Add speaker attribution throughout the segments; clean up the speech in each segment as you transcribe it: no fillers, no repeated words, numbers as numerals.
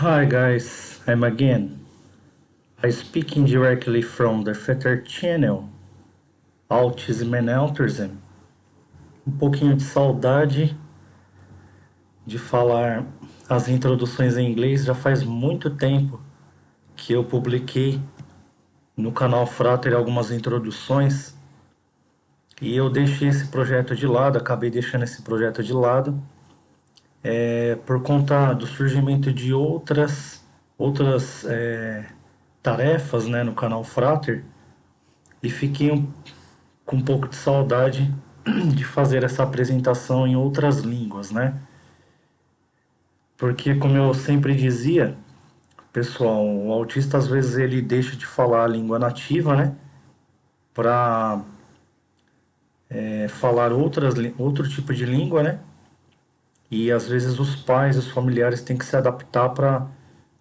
Speaker 1: Hi guys, I'm again. I speaking directly from the Fetter Channel, Autism and Autism. Um pouquinho de saudade de falar as introduções em inglês. Já faz muito tempo que eu publiquei no canal Frater algumas introduções e eu deixei esse projeto de lado, acabei deixando esse projeto de lado por conta do surgimento de outras tarefas, né, no canal Frater e fiquei com um pouco de saudade de fazer essa apresentação em outras línguas, né? Porque, como eu sempre dizia, pessoal, o autista às vezes ele deixa de falar a língua nativa, né? Para falar outro tipo de língua, né? E às vezes os pais, os familiares têm que se adaptar para,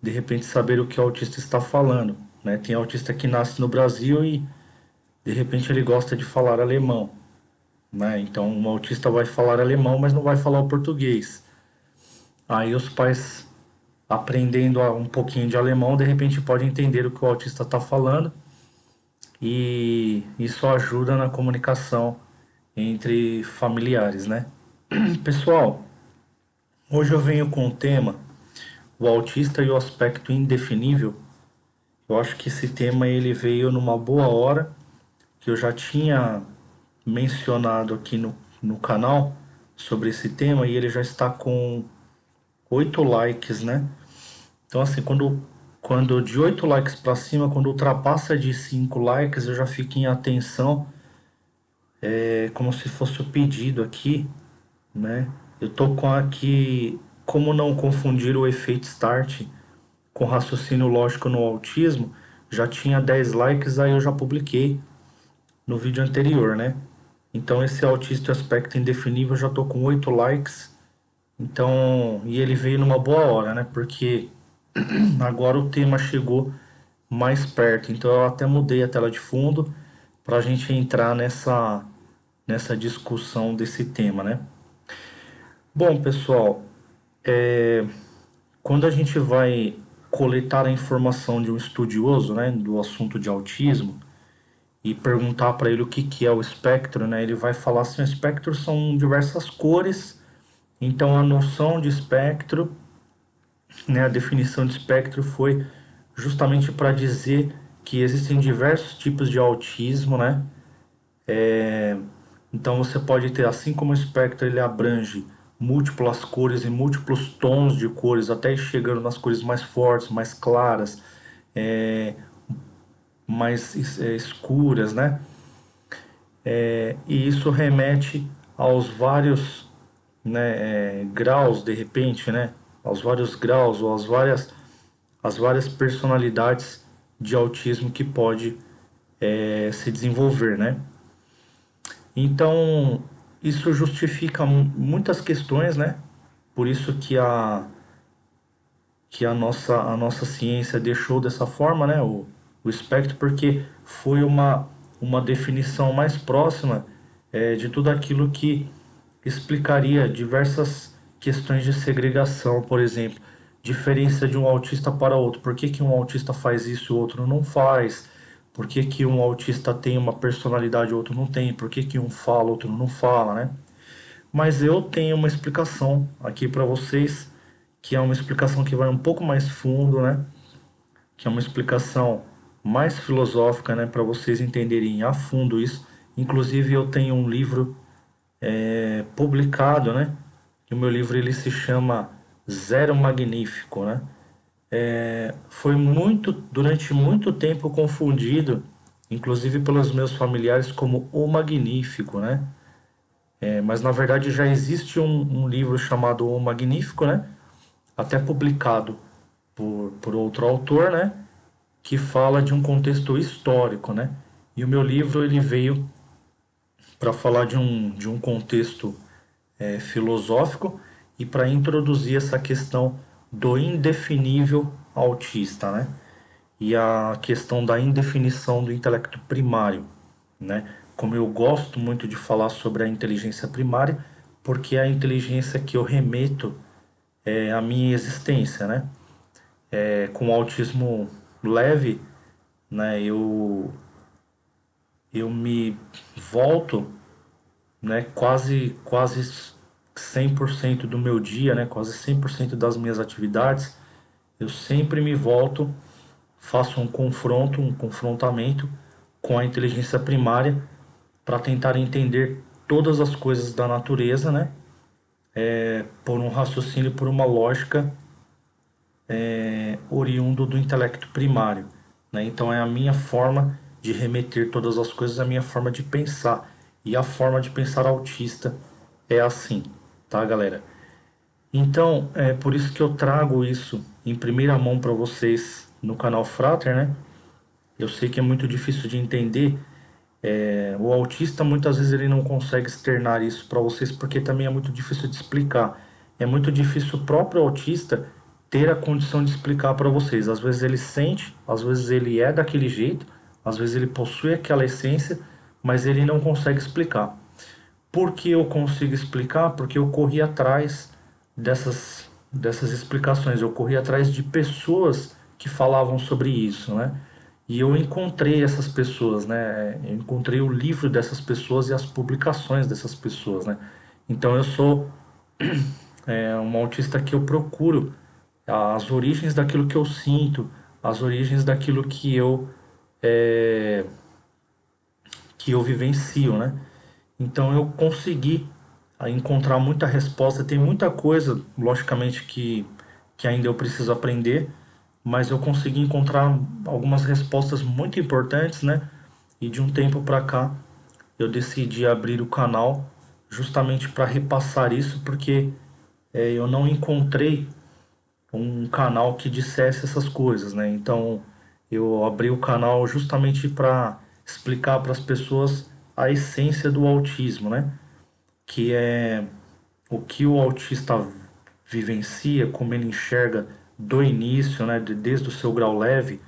Speaker 1: de repente, saber o que o autista está falando, né? Tem autista que nasce no Brasil e, de repente, ele gosta de falar alemão, né? Então, um autista vai falar alemão, mas não vai falar o português. Aí os pais aprendendo um pouquinho de alemão, de repente pode entender o que o autista está falando e isso ajuda na comunicação entre familiares, né? Pessoal, hoje eu venho com o tema o autista e o aspecto indefinível. Eu acho que esse tema ele veio numa boa hora, que eu já tinha mencionado aqui no canal sobre esse tema e ele já está com 8 likes, né? Então, assim, quando de 8 likes para cima, quando ultrapassa de 5 likes, eu já fico em atenção, como se fosse o pedido aqui, né? Eu tô com aqui como não confundir o efeito start com raciocínio lógico no autismo, já tinha 10 likes, aí eu já publiquei no vídeo anterior, né? Então esse autista aspecto indefinível eu já tô com 8 likes. Então, e ele veio numa boa hora, né? Porque agora o tema chegou mais perto. Então eu até mudei a tela de fundo para a gente entrar nessa discussão desse tema, né? Bom, pessoal, quando a gente vai coletar a informação de um estudioso, né, do assunto de autismo e perguntar para ele o que é o espectro, né, ele vai falar assim: o espectro são diversas cores. Então a noção de espectro, né, a definição de espectro foi justamente para dizer que existem diversos tipos de autismo, né? Então você pode ter, assim como o espectro ele abrange múltiplas cores e múltiplos tons de cores, até chegando nas cores mais fortes, mais claras, é, mais escuras, né? E isso remete aos vários, né, graus, de repente, né? Aos vários graus ou as várias personalidades de autismo que pode se desenvolver, né? Então, isso justifica muitas questões, né? Por isso que a nossa ciência deixou dessa forma, né? O espectro, porque foi uma definição mais próxima de tudo aquilo que explicaria diversas questões de segregação, por exemplo, diferença de um autista para outro. Por que que um autista faz isso e o outro não faz? Por que que um autista tem uma personalidade e o outro não tem? Por que que um fala, o outro não fala, né? Mas eu tenho uma explicação aqui para vocês, que é uma explicação que vai um pouco mais fundo, né? Que é uma explicação mais filosófica, né? Para vocês entenderem a fundo isso. Inclusive eu tenho um livro publicado, né? E o meu livro ele se chama Zero Magnífico, né? Foi durante muito tempo confundido, inclusive pelos meus familiares, como O Magnífico, né? Mas na verdade já existe um livro chamado O Magnífico, né? Até publicado por outro autor, né? Que fala de um contexto histórico, né? E o meu livro ele veio para falar de um contexto filosófico e para introduzir essa questão do indefinível autista, né? E a questão da indefinição do intelecto primário, né? Como eu gosto muito de falar sobre a inteligência primária, porque é a inteligência que eu remeto à minha existência, né? com autismo leve, né, eu me volto, né, quase 100% do meu dia, né, quase 100% das minhas atividades, eu sempre me volto, faço um confrontamento com a inteligência primária para tentar entender todas as coisas da natureza, né, por um raciocínio, por uma lógica oriundo do intelecto primário, né? Então é a minha forma de remeter todas as coisas, a minha forma de pensar. E a forma de pensar autista é assim, tá, galera? Então, é por isso que eu trago isso em primeira mão para vocês no canal Frater, né? Eu sei que é muito difícil de entender. O autista muitas vezes ele não consegue externar isso para vocês porque também é muito difícil de explicar. É muito difícil o próprio autista ter a condição de explicar para vocês. Às vezes ele sente, às vezes ele é daquele jeito, às vezes ele possui aquela essência, mas ele não consegue explicar. Por que eu consigo explicar? Porque eu corri atrás dessas explicações, eu corri atrás de pessoas que falavam sobre isso, né? E eu encontrei essas pessoas, né? Eu encontrei o livro dessas pessoas e as publicações dessas pessoas, né? Então eu sou um autista que eu procuro as origens daquilo que eu sinto, as origens daquilo que eu vivencio, né? Então eu consegui encontrar muita resposta. Tem muita coisa, logicamente, que ainda eu preciso aprender, mas eu consegui encontrar algumas respostas muito importantes, né? E de um tempo para cá eu decidi abrir o canal justamente para repassar isso, porque eu não encontrei um canal que dissesse essas coisas, né? Então eu abri o canal justamente para explicar para as pessoas a essência do autismo, né? Que é o que o autista vivencia, como ele enxerga do início, né? Desde o seu grau leve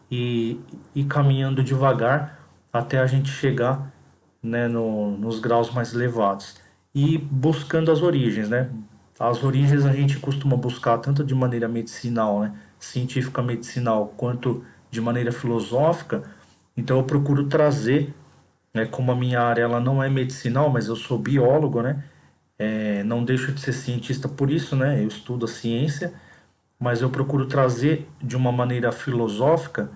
Speaker 1: e, e caminhando devagar até a gente chegar, né, nos graus mais elevados e buscando as origens, né? As origens a gente costuma buscar tanto de maneira medicinal, né, científica medicinal, quanto de maneira filosófica. Então eu procuro trazer, né, como a minha área ela não é medicinal, mas eu sou biólogo, né? Não deixo de ser cientista por isso, né? Eu estudo a ciência, mas eu procuro trazer de uma maneira filosófica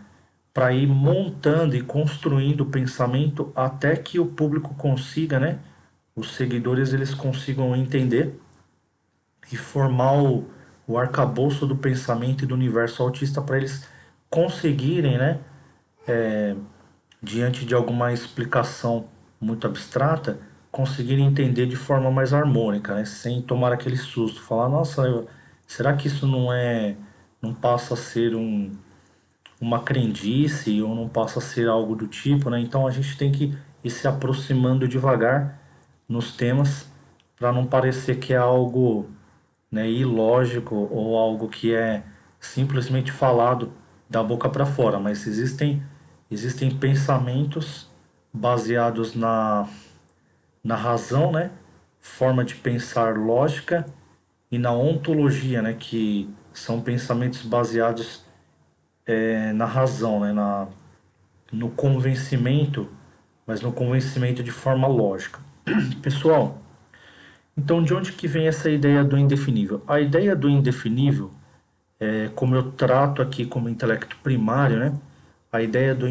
Speaker 1: para ir montando e construindo o pensamento até que o público consiga, né? Os seguidores eles consigam entender e formar o arcabouço do pensamento e do universo autista para eles conseguirem, né? Diante de alguma explicação muito abstrata, conseguirem entender de forma mais harmônica, né? Sem tomar aquele susto, falar, nossa, será que isso não passa a ser uma crendice ou não passa a ser algo do tipo, né? Então a gente tem que ir se aproximando devagar nos temas para não parecer que é algo, né, ilógico ou algo que é simplesmente falado da boca para fora, mas existem pensamentos baseados na razão, né? Forma de pensar lógica e na ontologia, né? Que são pensamentos baseados na razão, né? No convencimento, mas no convencimento de forma lógica. Pessoal, então de onde que vem essa ideia do indefinível? A ideia do indefinível, como eu trato aqui como intelecto primário, né? A ideia do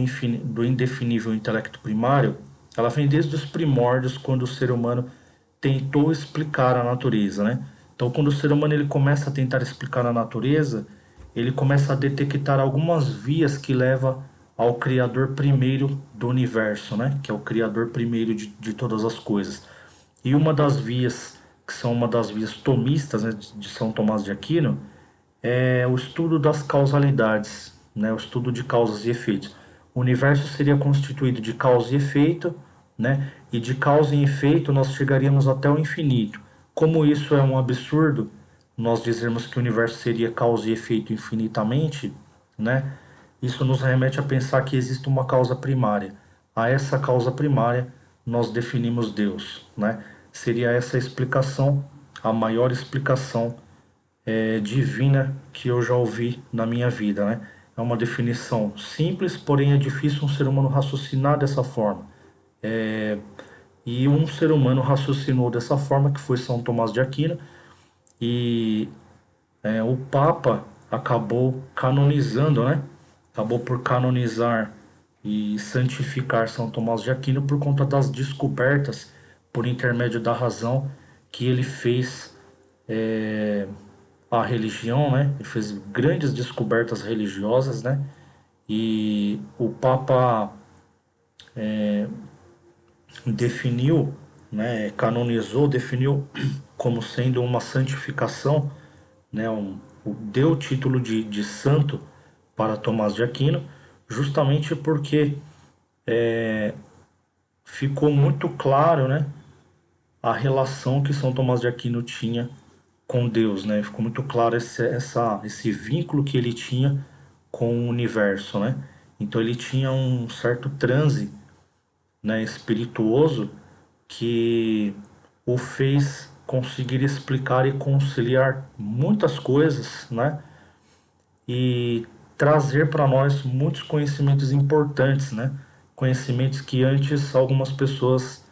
Speaker 1: indefinível intelecto primário, ela vem desde os primórdios, quando o ser humano tentou explicar a natureza, né? Então, quando o ser humano ele começa a tentar explicar a natureza, ele começa a detectar algumas vias que levam ao Criador primeiro do universo, né? Que é o Criador primeiro de todas as coisas. E uma das vias, que são uma das vias tomistas, né, de São Tomás de Aquino, é o estudo das causalidades, né, o estudo de causas e efeitos. O universo seria constituído de causa e efeito, né, e de causa e efeito nós chegaríamos até o infinito. Como isso é um absurdo, nós dizermos que o universo seria causa e efeito infinitamente, né, isso nos remete a pensar que existe uma causa primária. A essa causa primária nós definimos Deus, né? Seria essa a explicação, a maior explicação divina que eu já ouvi na minha vida, né? É uma definição simples, porém é difícil um ser humano raciocinar dessa forma. E um ser humano raciocinou dessa forma, que foi São Tomás de Aquino, e o Papa acabou canonizando, né? Acabou por canonizar e santificar São Tomás de Aquino por conta das descobertas, por intermédio da razão, que ele fez a religião, né? Ele fez grandes descobertas religiosas, né? E o Papa definiu, né? Canonizou, definiu como sendo uma santificação, né? Deu o título de santo para Tomás de Aquino, justamente porque ficou muito claro, né? A relação que São Tomás de Aquino tinha com Deus, né? Ficou muito claro esse vínculo que ele tinha com o universo, né? Então ele tinha um certo transe, né, espirituoso que o fez conseguir explicar e conciliar muitas coisas, né? E trazer para nós muitos conhecimentos importantes, né? Conhecimentos que antes algumas pessoas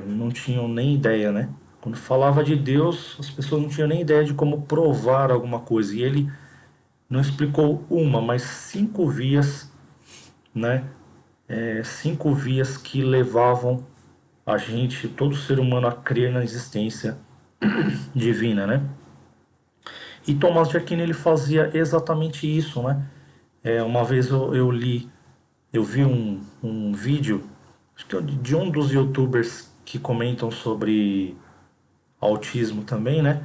Speaker 1: não tinham nem ideia, né? Quando falava de Deus, as pessoas não tinham nem ideia de como provar alguma coisa. E ele não explicou uma, mas cinco vias, né? Cinco vias que levavam a gente, todo ser humano, a crer na existência divina, né? E Tomás de Aquino ele fazia exatamente isso, né? Uma vez eu vi um vídeo, acho que de um dos YouTubers que comentam sobre autismo também, né?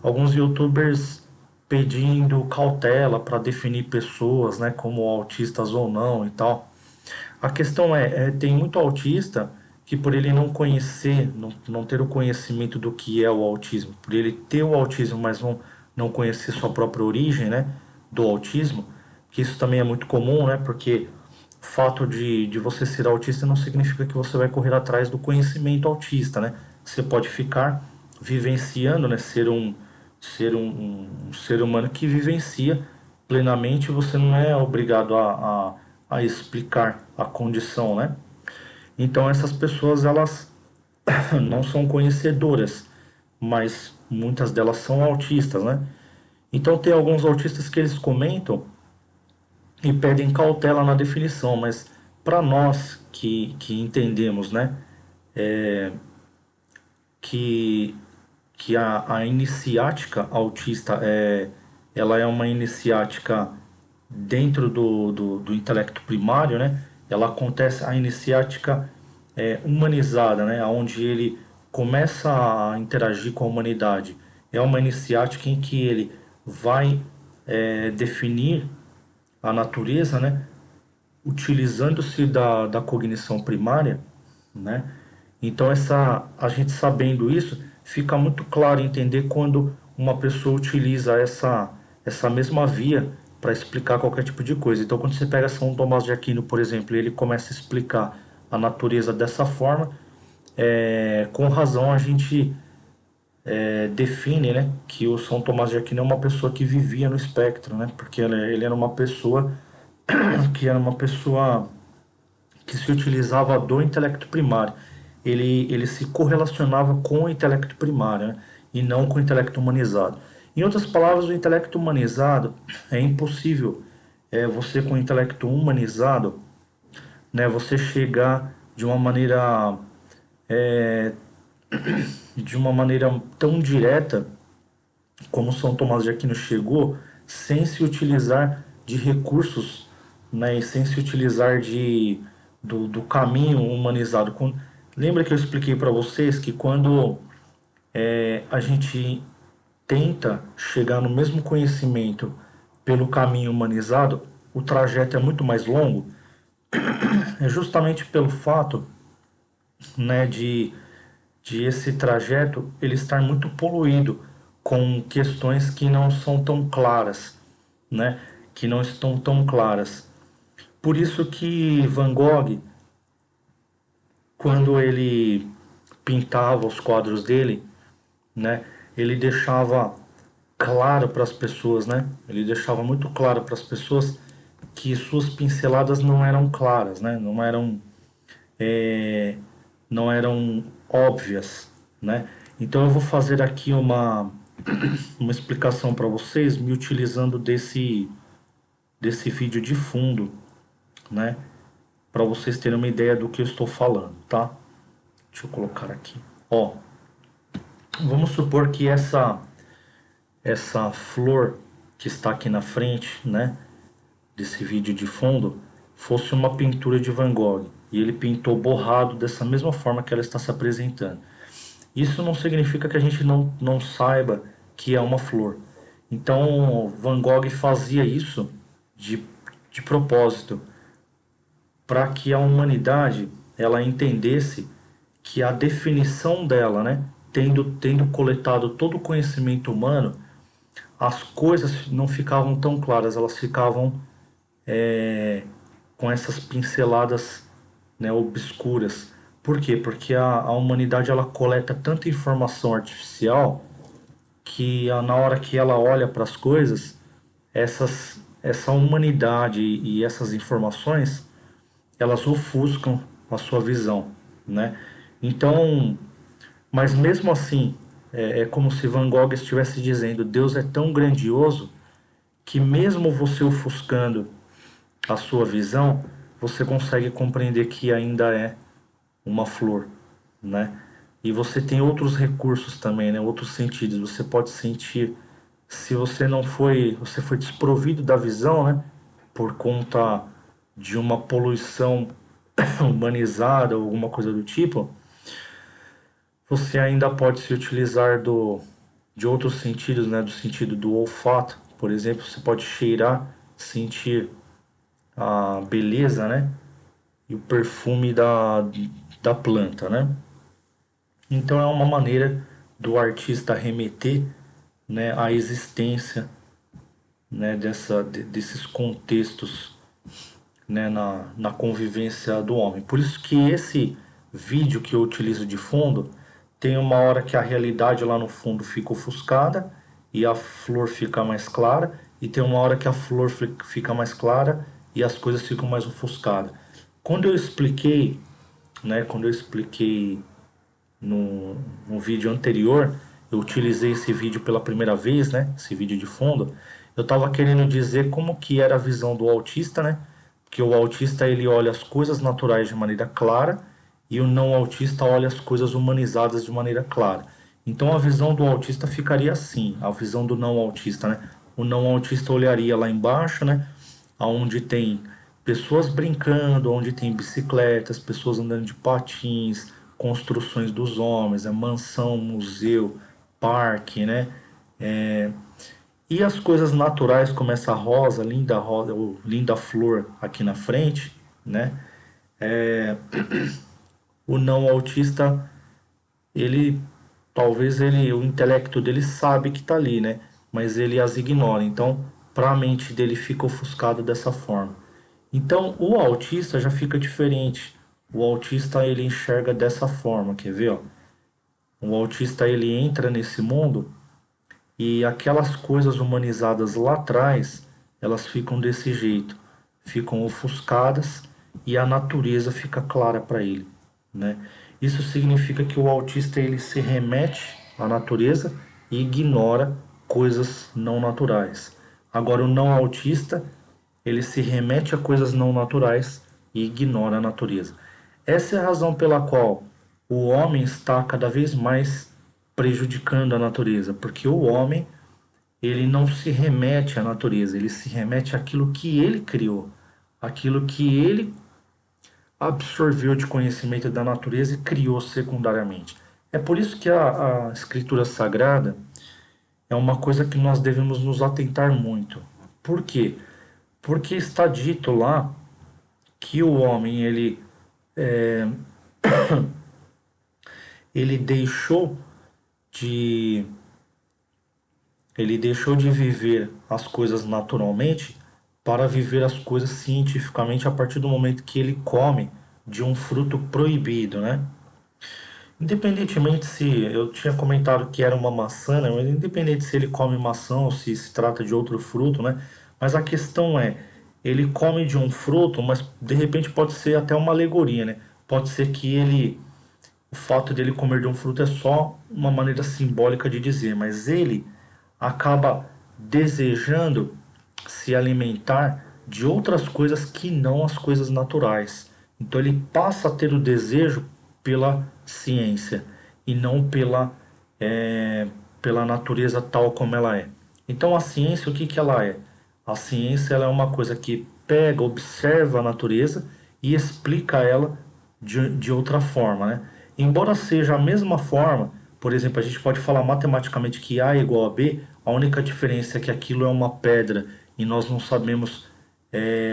Speaker 1: Alguns YouTubers pedindo cautela para definir pessoas, né, como autistas ou não e tal. A questão tem muito autista que por ele não conhecer, não ter o conhecimento do que é o autismo, por ele ter o autismo, mas não conhecer sua própria origem, né, do autismo, que isso também é muito comum, né, porque o fato de você ser autista não significa que você vai correr atrás do conhecimento autista, né? Você pode ficar vivenciando, né, ser um ser humano que vivencia plenamente, você não é obrigado a explicar a condição, né? Então essas pessoas elas não são conhecedoras, mas muitas delas são autistas, né? Então tem alguns autistas que eles comentam e pedem cautela na definição, mas para nós que entendemos, né, que, que a iniciática autista ela é uma iniciática dentro do intelecto primário, né? Ela acontece a iniciática humanizada, né? Onde ele começa a interagir com a humanidade. É uma iniciática em que ele vai definir a natureza, né? Utilizando-se da cognição primária, né? Então a gente sabendo isso, fica muito claro entender quando uma pessoa utiliza essa mesma via para explicar qualquer tipo de coisa. Então quando você pega São Tomás de Aquino, por exemplo, e ele começa a explicar a natureza dessa forma, com razão a gente define, né, que o São Tomás de Aquino é uma pessoa que vivia no espectro, né? Porque ele era uma pessoa que era uma pessoa que se utilizava do intelecto primário. Ele se correlacionava com o intelecto primário, né? E não com o intelecto humanizado. Em outras palavras, o intelecto humanizado é impossível você com o intelecto humanizado, né, você chegar de uma maneira tão direta como São Tomás de Aquino chegou, sem se utilizar de recursos, né, e sem se utilizar do caminho humanizado. Lembra que eu expliquei para vocês que quando a gente tenta chegar no mesmo conhecimento pelo caminho humanizado, o trajeto é muito mais longo? É justamente pelo fato, né, de esse trajeto ele estar muito poluído com questões que não são tão claras, né? Que não estão tão claras. Por isso que Van Gogh, quando ele pintava os quadros dele, né? Ele deixava claro para as pessoas, né? Ele deixava muito claro para as pessoas que suas pinceladas não eram claras, né? É, não eram óbvias, né? Então eu vou fazer aqui uma explicação para vocês, me utilizando desse vídeo de fundo, né? Para vocês terem uma ideia do que eu estou falando, tá? Deixa eu colocar aqui. Ó, vamos supor que essa flor que está aqui na frente, né, desse vídeo de fundo, fosse uma pintura de Van Gogh e ele pintou borrado dessa mesma forma que ela está se apresentando. Isso não significa que a gente não saiba que é uma flor. Então, Van Gogh fazia isso de, de propósito, para que a humanidade ela entendesse que a definição dela, né, tendo coletado todo o conhecimento humano, as coisas não ficavam tão claras, elas ficavam com essas pinceladas, né, obscuras. Por quê? Porque a humanidade ela coleta tanta informação artificial que na hora que ela olha para as coisas, essa humanidade e essas informações, elas ofuscam a sua visão, né? Então, mas mesmo assim, é como se Van Gogh estivesse dizendo: Deus é tão grandioso que mesmo você ofuscando a sua visão, você consegue compreender que ainda é uma flor, né? E você tem outros recursos também, né? Outros sentidos. Você pode sentir, se você foi desprovido da visão, né? Por conta de uma poluição humanizada ou alguma coisa do tipo, você ainda pode se utilizar de outros sentidos, né? Do sentido do olfato, por exemplo, você pode cheirar, sentir a beleza, né? E o perfume da planta, né? Então é uma maneira do artista remeter, né, à existência, né, desses contextos, né, na convivência do homem. Por isso que esse vídeo que eu utilizo de fundo tem uma hora que a realidade lá no fundo fica ofuscada e a flor fica mais clara, e tem uma hora que a flor fica mais clara e as coisas ficam mais ofuscadas. Quando eu expliquei, né, quando eu expliquei no vídeo anterior, eu utilizei esse vídeo pela primeira vez, né? Esse vídeo de fundo. Eu estava querendo dizer como que era a visão do autista, né? Que o autista ele olha as coisas naturais de maneira clara e o não autista olha as coisas humanizadas de maneira clara. Então a visão do autista ficaria assim, a visão do não autista, né? O não autista olharia lá embaixo, né? Aonde tem pessoas brincando, onde tem bicicletas, pessoas andando de patins, construções dos homens, a mansão, museu, parque, né? É, e as coisas naturais, como essa rosa, ou linda flor aqui na frente, né? O não autista, ele o intelecto dele sabe que está ali, né? Mas ele as ignora. Então, para a mente dele fica ofuscado dessa forma. Então, o autista já fica diferente. O autista ele enxerga dessa forma, quer ver, ó? O autista ele entra nesse mundo e aquelas coisas humanizadas lá atrás, elas ficam desse jeito, ficam ofuscadas e a natureza fica clara para ele, né? Isso significa que o autista ele se remete à natureza e ignora coisas não naturais. Agora o não autista, ele se remete a coisas não naturais e ignora a natureza. Essa é a razão pela qual o homem está cada vez mais prejudicando a natureza, porque o homem ele não se remete à natureza, ele se remete àquilo que ele criou, aquilo que ele absorveu de conhecimento da natureza e criou secundariamente. É por isso que a escritura sagrada é uma coisa que nós devemos nos atentar muito. Por quê? Porque está dito lá que o homem ele deixou de ele deixou de viver as coisas naturalmente para viver as coisas cientificamente a partir do momento que ele come de um fruto proibido, né? Independentemente se eu tinha comentado que era uma maçã, né? Mas independente se ele come maçã ou se trata de outro fruto, né? Mas a questão é, ele come de um fruto, mas de repente pode ser até uma alegoria, né? Pode ser que o fato dele comer de um fruto é só uma maneira simbólica de dizer, mas ele acaba desejando se alimentar de outras coisas que não as coisas naturais. Então ele passa a ter o desejo pela ciência e não é, pela natureza tal como ela é. Então a ciência, o que que ela é? A ciência ela é uma coisa que pega, observa a natureza e explica ela de outra forma, né? Embora seja a mesma forma, por exemplo, a gente pode falar matematicamente que A é igual a B, a única diferença é que aquilo é uma pedra e nós não sabemos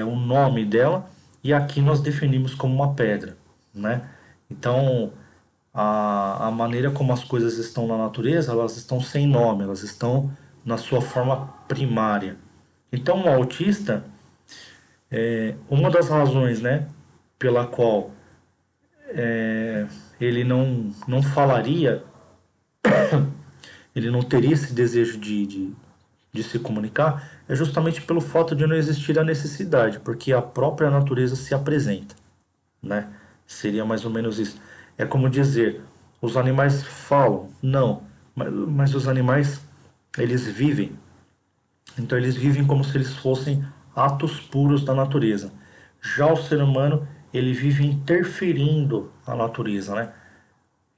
Speaker 1: o nome dela, e aqui nós definimos como uma pedra, né? Então, a maneira como as coisas estão na natureza, elas estão sem nome, elas estão na sua forma primária. Então, o autista, uma das razões, né, pela qual ele não falaria, ele não teria esse desejo de se comunicar, é justamente pelo fato de não existir a necessidade, porque a própria natureza se apresenta, né? Seria mais ou menos isso. É como dizer, os animais falam, não, mas os animais, eles vivem. Então eles vivem como se eles fossem atos puros da natureza. Já o ser humano, ele vive interferindo na natureza, né?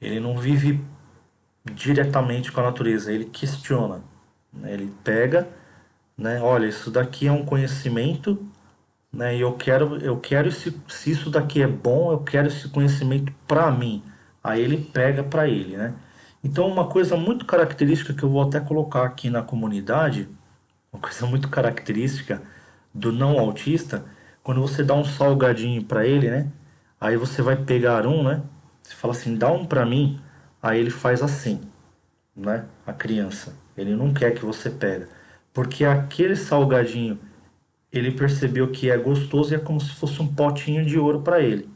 Speaker 1: Ele não vive diretamente com a natureza, ele questiona, né? Ele pega, né? Olha, isso daqui é um conhecimento, né? E eu quero se isso daqui é bom, eu quero esse conhecimento para mim. Aí ele pega para ele, né? Então uma coisa muito característica que eu vou até colocar aqui na comunidade, uma coisa muito característica do não autista, quando você dá um salgadinho para ele, né? Aí você vai pegar um, né? Você fala assim, dá um para mim. Aí ele faz assim, né? A criança. Ele não quer que você pega, porque aquele salgadinho ele percebeu que é gostoso e é como se fosse um potinho de ouro para ele,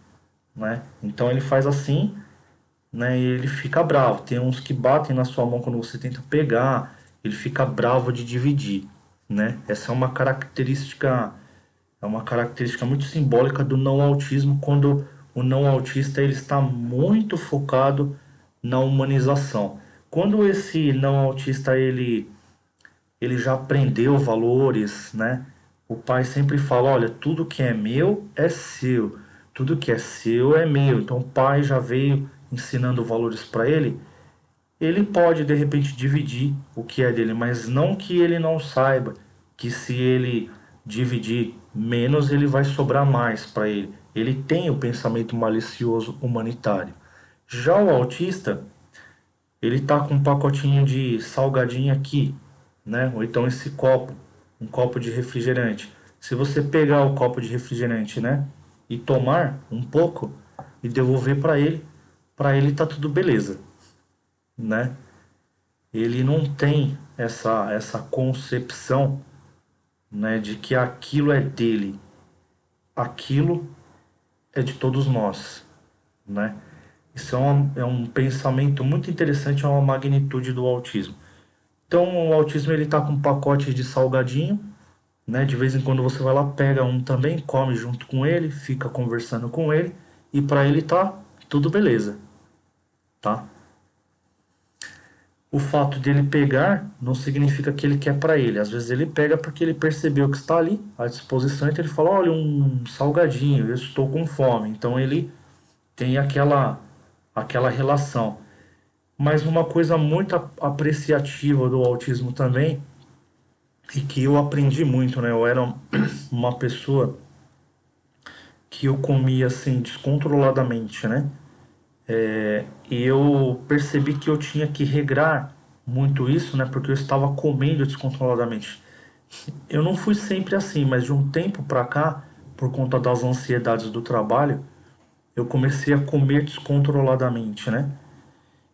Speaker 1: né? Então ele faz assim, né? E ele fica bravo. Tem uns que batem na sua mão quando você tenta pegar, ele fica bravo de dividir, né? Essa é uma característica muito simbólica do não autismo, quando o não autista ele está muito focado na humanização. Quando esse não autista ele já aprendeu valores, né? O pai sempre fala, olha, tudo que é meu é seu, tudo que é seu é meu. Então o pai já veio ensinando valores para ele. Ele pode de repente dividir o que é dele, mas não que ele não saiba que se ele dividir menos, ele vai sobrar mais para ele. Ele tem o pensamento malicioso humanitário. Já o autista, ele tá com um pacotinho de salgadinho aqui, né? Ou então esse copo, um copo de refrigerante. Se você pegar o copo de refrigerante, né, e tomar um pouco e devolver para ele tá tudo beleza, né? Ele não tem essa concepção, né, de que aquilo é dele, aquilo é de todos nós, né? Isso é um pensamento muito interessante, é uma magnitude do autismo. Então, o autismo ele tá com um pacote de salgadinho, né? De vez em quando você vai lá, pega um também, come junto com ele, fica conversando com ele e para ele tá tudo beleza, tá? O fato dele pegar não significa que ele quer para ele. Às vezes ele pega porque ele percebeu que está ali à disposição, então ele fala: "Olha, um salgadinho, eu estou com fome". Então ele tem aquela relação. Mas uma coisa muito apreciativa do autismo também e que eu aprendi muito, né? Eu era uma pessoa que eu comia assim descontroladamente, né? E eu percebi que eu tinha que regrar muito isso, né? Porque eu estava comendo descontroladamente. Eu não fui sempre assim, mas de um tempo pra cá, por conta das ansiedades do trabalho, eu comecei a comer descontroladamente, né?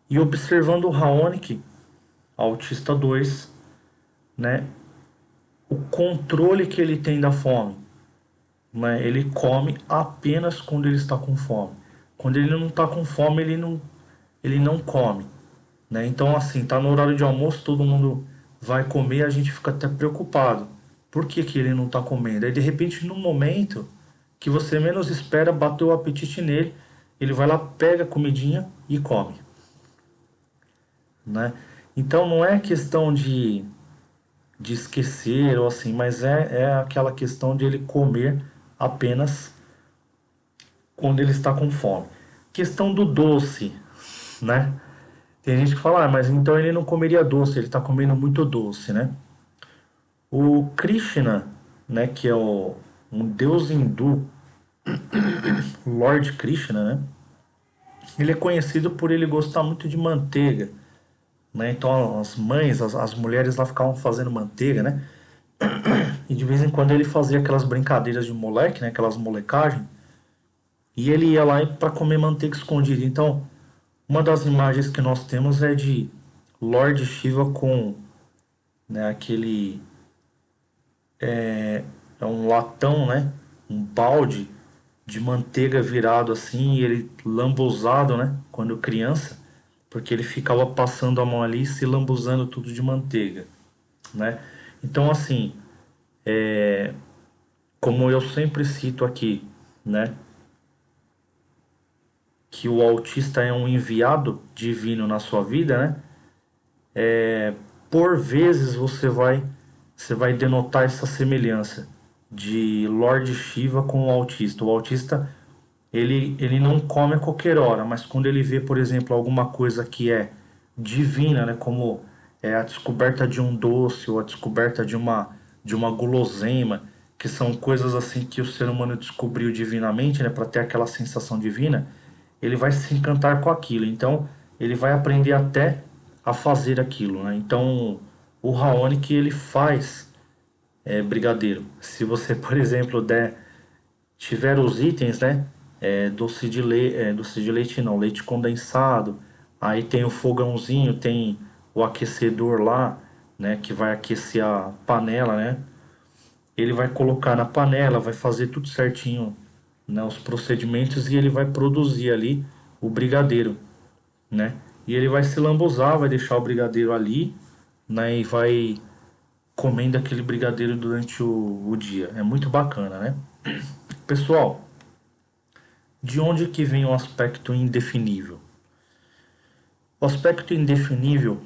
Speaker 1: E observando o Raonic, autista 2, né? O controle que ele tem da fome, né? Ele come apenas quando ele está com fome. Quando ele não está com fome, ele não. ele não come, né? Então, assim, tá no horário de almoço, todo mundo vai comer, a gente fica até preocupado. Por que que ele não tá comendo? Aí, de repente, no momento que você menos espera, bateu o apetite nele, ele vai lá, pega a comidinha e come, né? Então, não é questão de esquecer ou assim, mas é aquela questão de ele comer apenas quando ele está com fome. Questão do doce, né? Tem gente que fala, mas então ele não comeria doce, ele está comendo muito doce, né? O Krishna, né, que é um deus hindu, Lord Krishna, né? Ele é conhecido por ele gostar muito de manteiga, né? Então as mães, as mulheres lá ficavam fazendo manteiga, né? E de vez em quando ele fazia aquelas brincadeiras de moleque, né? Aquelas molecagens. E ele ia lá para comer manteiga escondida. Então, uma das imagens que nós temos é de Lord Shiva com, né, aquele é um latão, né, um balde de manteiga virado assim, e ele lambuzado, né, quando criança, porque ele ficava passando a mão ali e se lambuzando tudo de manteiga, né? Então, assim, como eu sempre cito aqui, né, que o autista é um enviado divino na sua vida, né? Por vezes você vai denotar essa semelhança de Lord Shiva com o autista. O autista ele não come a qualquer hora, mas quando ele vê, por exemplo, alguma coisa que é divina, né, como a descoberta de um doce ou a descoberta de uma guloseima, que são coisas assim que o ser humano descobriu divinamente, né, para ter aquela sensação divina, ele vai se encantar com aquilo. Então, ele vai aprender até a fazer aquilo, né? Então, o Raonic ele faz brigadeiro. Se você, por exemplo, tiver os itens, né? Doce de leite não, leite condensado. Aí tem o fogãozinho, tem o aquecedor lá, né? Que vai aquecer a panela, né? Ele vai colocar na panela, vai fazer tudo certinho, né? Os procedimentos e ele vai produzir ali o brigadeiro, né? E ele vai se lambuzar, vai deixar o brigadeiro ali, né? E vai comendo aquele brigadeiro durante o dia. É muito bacana, né? Pessoal, de onde que vem o aspecto indefinível? O aspecto indefinível,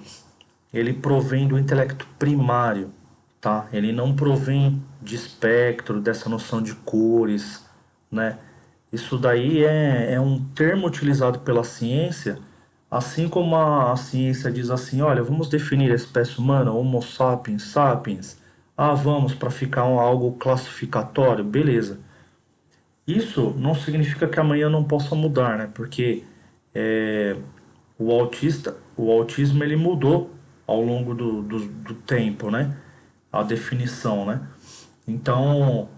Speaker 1: ele provém do intelecto primário, tá? Ele não provém de espectro, dessa noção de cores, né? Isso daí é um termo utilizado pela ciência, assim como a ciência diz assim, olha, vamos definir a espécie humana, Homo sapiens, sapiens. Ah, vamos, para ficar algo classificatório, beleza. Isso não significa que amanhã não possa mudar, né? Porque é, o autismo ele mudou ao longo do tempo, né? A definição, né? Então,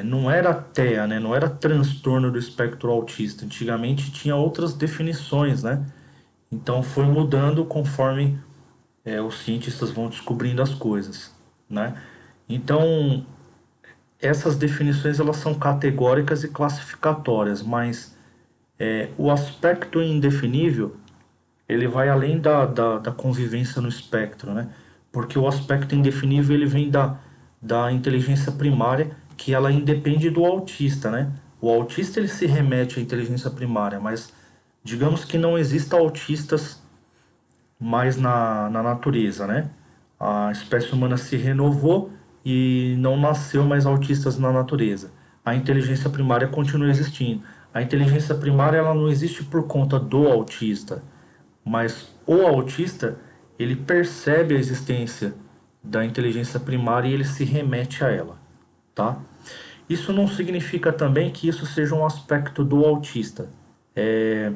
Speaker 1: não era TEA, né? Não era transtorno do espectro autista. Antigamente tinha outras definições, né? Então foi mudando conforme os cientistas vão descobrindo as coisas, né? Então, essas definições elas são categóricas e classificatórias, mas o aspecto indefinível ele vai além da convivência no espectro, né? Porque o aspecto indefinível ele vem da inteligência primária, que ela independe do autista, né? O autista ele se remete à inteligência primária, mas digamos que não exista autistas mais na natureza, né? A espécie humana se renovou e não nasceu mais autistas na natureza. A inteligência primária continua existindo. A inteligência primária ela não existe por conta do autista, mas o autista ele percebe a existência da inteligência primária e ele se remete a ela, tá? Isso não significa também que isso seja um aspecto do autista, é,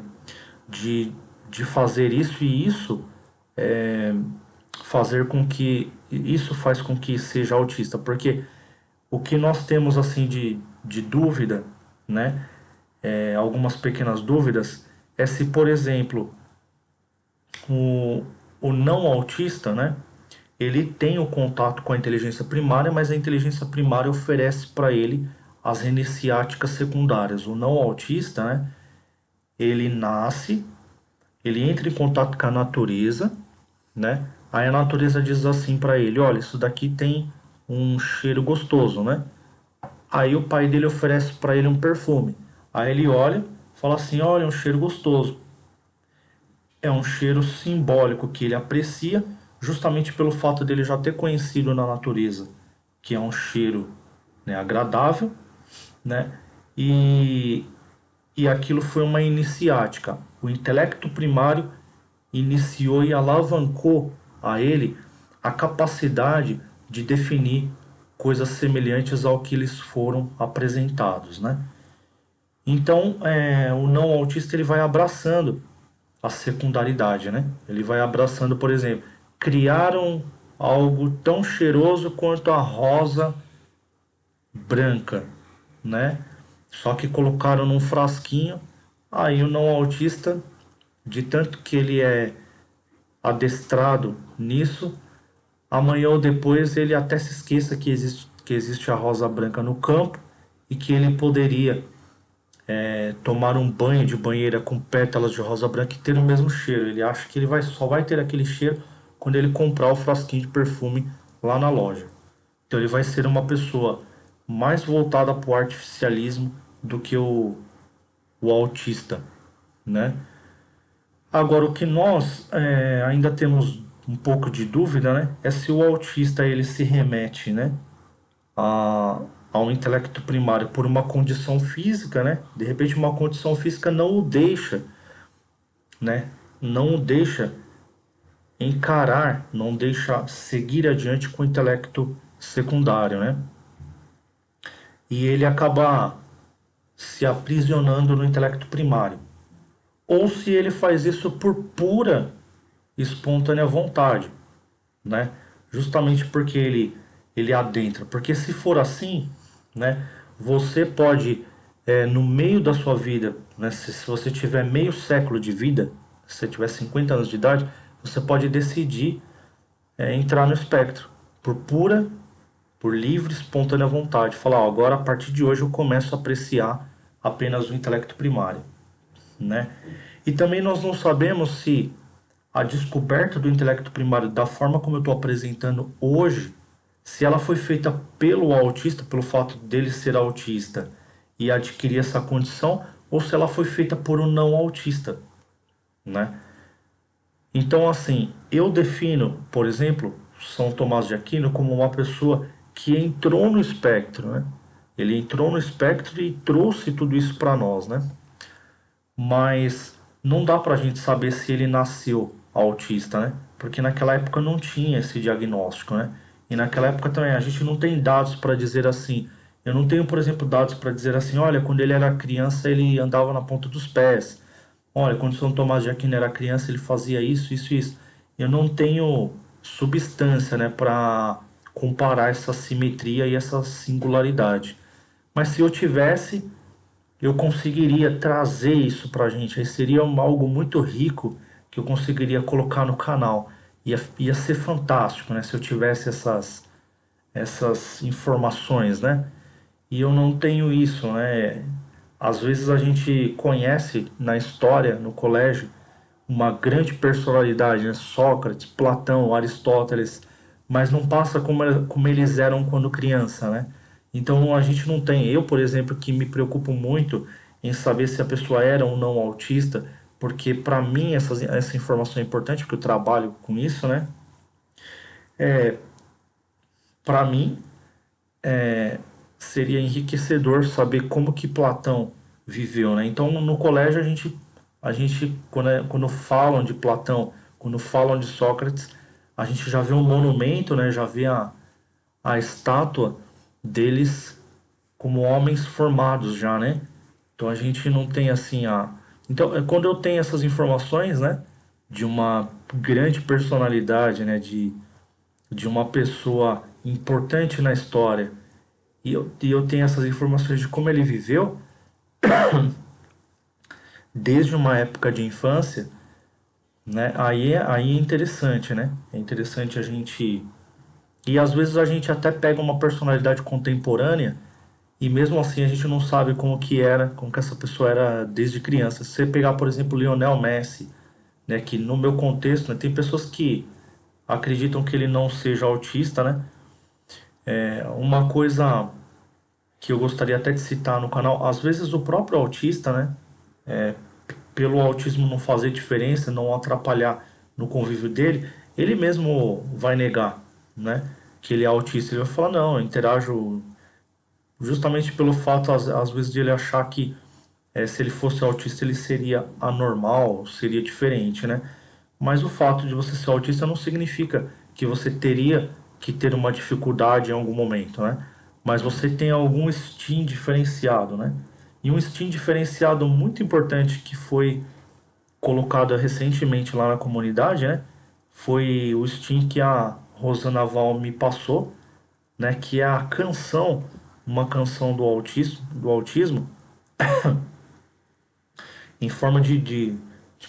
Speaker 1: de, de fazer isso e isso é, fazer com que isso faz com que seja autista, porque o que nós temos assim de dúvida, né? Algumas pequenas dúvidas é se, por exemplo, o, o não autista, né? Ele tem o contato com a inteligência primária, mas a inteligência primária oferece para ele as iniciáticas secundárias. O não autista, né? Ele nasce ele entra em contato com a natureza, né? Aí a natureza diz assim para ele, olha, isso daqui tem um cheiro gostoso, né? Aí o pai dele oferece para ele um perfume. Aí ele olha, fala assim, olha, um cheiro gostoso. É um cheiro simbólico que ele aprecia, justamente pelo fato dele já ter conhecido na natureza, que é um cheiro, né, agradável, né? E, e aquilo foi uma iniciática. O intelecto primário iniciou e alavancou a ele a capacidade de definir coisas semelhantes ao que eles foram apresentados, né? Então, o não autista ele vai abraçando a secundaridade, né? Ele vai abraçando, por exemplo, criaram algo tão cheiroso quanto a rosa branca, né? Só que colocaram num frasquinho. Aí o não autista, de tanto que ele é adestrado nisso, amanhã ou depois ele até se esqueça que existe a rosa branca no campo e que ele poderia tomar um banho de banheira com pétalas de rosa branca e ter o mesmo cheiro. Ele acha que só vai ter aquele cheiro quando ele comprar o frasquinho de perfume lá na loja. Então ele vai ser uma pessoa mais voltada para o artificialismo do que o autista, né? Agora, o que nós ainda temos um pouco de dúvida, né, é se o autista ele se remete, né, a, ao intelecto primário por uma condição física, né? De repente, uma condição física não o deixa, né, não o deixa encarar, não deixa seguir adiante com o intelecto secundário, né? E ele acaba se aprisionando no intelecto primário. Ou se ele faz isso por pura espontânea vontade, né? Justamente porque ele adentra. Porque se for assim, né? Você pode, no meio da sua vida, né? Se você tiver meio século de vida, se você tiver 50 anos de idade, você pode decidir entrar no espectro por livre, espontânea vontade. Falar, ó, agora a partir de hoje eu começo a apreciar apenas o intelecto primário, né? E também nós não sabemos se a descoberta do intelecto primário da forma como eu estou apresentando hoje, se ela foi feita pelo autista, pelo fato dele ser autista e adquirir essa condição, ou se ela foi feita por um não autista, né? Então, assim, eu defino, por exemplo, São Tomás de Aquino como uma pessoa que entrou no espectro, né? Ele entrou no espectro e trouxe tudo isso para nós, né? Mas não dá para a gente saber se ele nasceu autista, né? Porque naquela época não tinha esse diagnóstico, né? E naquela época também a gente não tem dados para dizer assim. Eu não tenho, por exemplo, dados para dizer assim, olha, quando ele era criança ele andava na ponta dos pés. Olha, quando São Tomás de Aquino era criança ele fazia isso, isso, isso. Eu não tenho substância, né, para comparar essa simetria e essa singularidade. Mas se eu tivesse, eu conseguiria trazer isso para a gente. Aí seria algo muito rico que eu conseguiria colocar no canal. Ia ser fantástico, né? Se eu tivesse essas informações, né? E eu não tenho isso, né? Às vezes a gente conhece na história, no colégio, uma grande personalidade, né? Sócrates, Platão, Aristóteles, mas não passa como eles eram quando criança, né? Então a gente não tem. Eu, por exemplo, que me preocupo muito em saber se a pessoa era ou não autista, porque para mim essa informação é importante, porque eu trabalho com isso, né? Para mim seria enriquecedor saber como que Platão viveu, né? Então no colégio a gente quando falam de Platão, quando falam de Sócrates, a gente já vê um monumento, né? Já vê a estátua deles como homens formados já, né? Então a gente não tem assim a. Então, quando eu tenho essas informações, né, de uma grande personalidade, né, de uma pessoa importante na história, e eu tenho essas informações de como ele viveu desde uma época de infância, né, aí é interessante, né? É interessante a gente. E às vezes a gente até pega uma personalidade contemporânea e mesmo assim a gente não sabe como que essa pessoa era desde criança. Se você pegar, por exemplo, Lionel Messi, né? Que no meu contexto, né, tem pessoas que acreditam que ele não seja autista, né? Uma coisa que eu gostaria até de citar no canal, às vezes o próprio autista, né? Pelo autismo não fazer diferença, não atrapalhar no convívio dele, ele mesmo vai negar, né? Que ele é autista. Ele vai falar, não, eu interajo justamente pelo fato, às vezes, de ele achar que se ele fosse autista ele seria anormal, seria diferente, né? Mas o fato de você ser autista não significa que você teria que ter uma dificuldade em algum momento, né? Mas você tem algum STEAM diferenciado, né? E um STEAM diferenciado muito importante que foi colocado recentemente lá na comunidade, né? Foi o STEAM que a Rosana Val me passou, né? Que é a canção, uma canção do autismo em forma de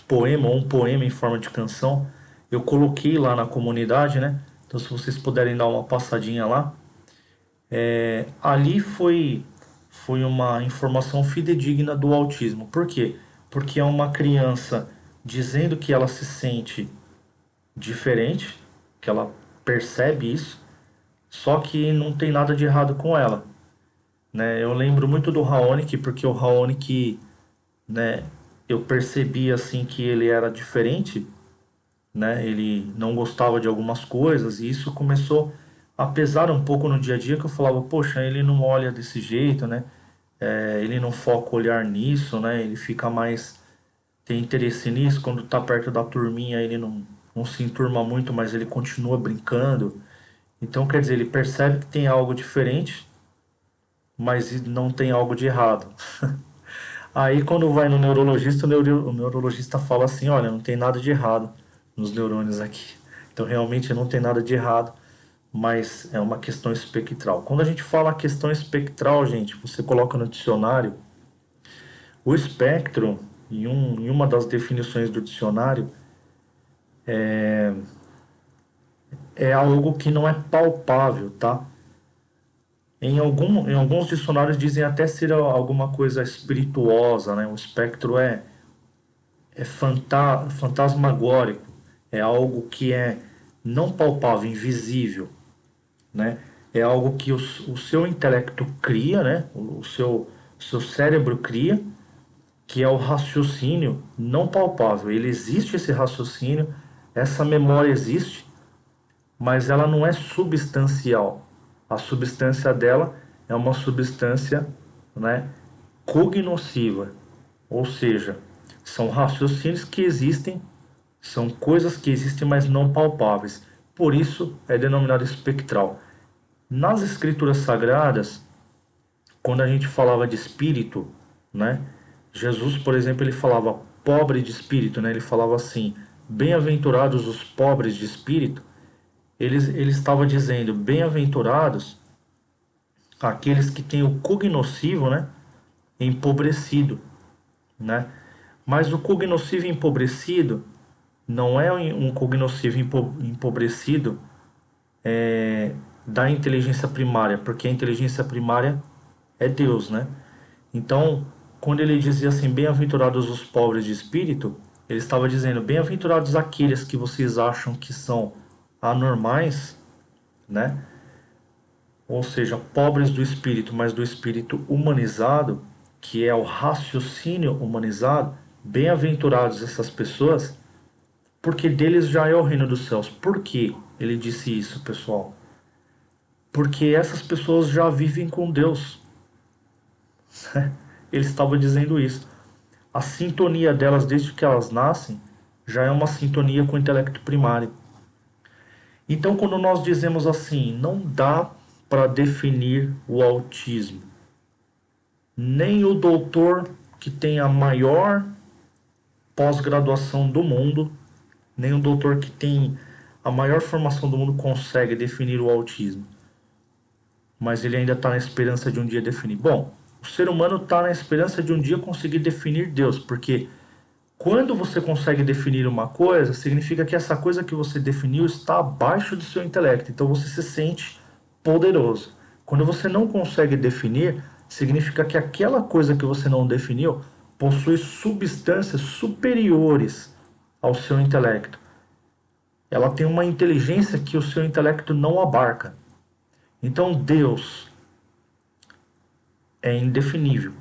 Speaker 1: poema, ou um poema em forma de canção. Eu coloquei lá na comunidade, né? Então, se vocês puderem dar uma passadinha lá, ali foi uma informação fidedigna do autismo. Por quê? Porque é uma criança dizendo que ela se sente diferente, que ela percebe isso, só que não tem nada de errado com ela, né? Eu lembro muito do Raonic, porque o Raonic, né, eu percebi assim que ele era diferente, né? Ele não gostava de algumas coisas e isso começou a pesar um pouco no dia a dia, que eu falava, poxa, ele não olha desse jeito, né? Ele não foca o olhar nisso, né? Ele fica mais tem interesse nisso, quando tá perto da turminha ele não se enturma muito, mas ele continua brincando. Então, quer dizer, ele percebe que tem algo diferente, mas não tem algo de errado. Aí, quando vai no neurologista, o neurologista fala assim: olha, não tem nada de errado nos neurônios aqui. Então, realmente não tem nada de errado, mas é uma questão espectral. Quando a gente fala questão espectral, gente, você coloca no dicionário o espectro, em uma das definições do dicionário, é algo que não é palpável, tá? Em alguns dicionários dizem até ser alguma coisa espirituosa, né? O espectro é fantasmagórico, é algo que é não palpável, invisível, né? É algo que o seu intelecto cria, né? O seu cérebro cria, que é o raciocínio não palpável. Ele existe esse raciocínio, essa memória existe, mas ela não é substancial. A substância dela é uma substância, né, cognosciva, ou seja, são raciocínios que existem, são coisas que existem, mas não palpáveis. Por isso é denominado espectral. Nas escrituras sagradas, quando a gente falava de espírito, né, Jesus, por exemplo, ele falava pobre de espírito, né, ele falava assim: bem-aventurados os pobres de espírito. Ele estava dizendo, bem-aventurados aqueles que têm o cognoscivo, né, empobrecido, né? Mas o cognoscivo empobrecido não é um cognoscivo empobrecido da inteligência primária, porque a inteligência primária é Deus, né? Então, quando ele dizia assim, bem-aventurados os pobres de espírito, ele estava dizendo, bem-aventurados aqueles que vocês acham que são anormais, né? Ou seja, pobres do espírito, mas do espírito humanizado, que é o raciocínio humanizado, bem-aventurados essas pessoas, porque deles já é o reino dos céus. Por que ele disse isso, pessoal? Porque essas pessoas já vivem com Deus. Ele estava dizendo isso. A sintonia delas desde que elas nascem já é uma sintonia com o intelecto primário. Então, quando nós dizemos assim, não dá para definir o autismo, nem o doutor que tem a maior pós-graduação do mundo, nem o doutor que tem a maior formação do mundo consegue definir o autismo. Mas ele ainda está na esperança de um dia definir. Bom, o ser humano está na esperança de um dia conseguir definir Deus, porque quando você consegue definir uma coisa, significa que essa coisa que você definiu está abaixo do seu intelecto, então você se sente poderoso. Quando você não consegue definir, significa que aquela coisa que você não definiu possui substâncias superiores ao seu intelecto. Ela tem uma inteligência que o seu intelecto não abarca. Então Deus é indefinível,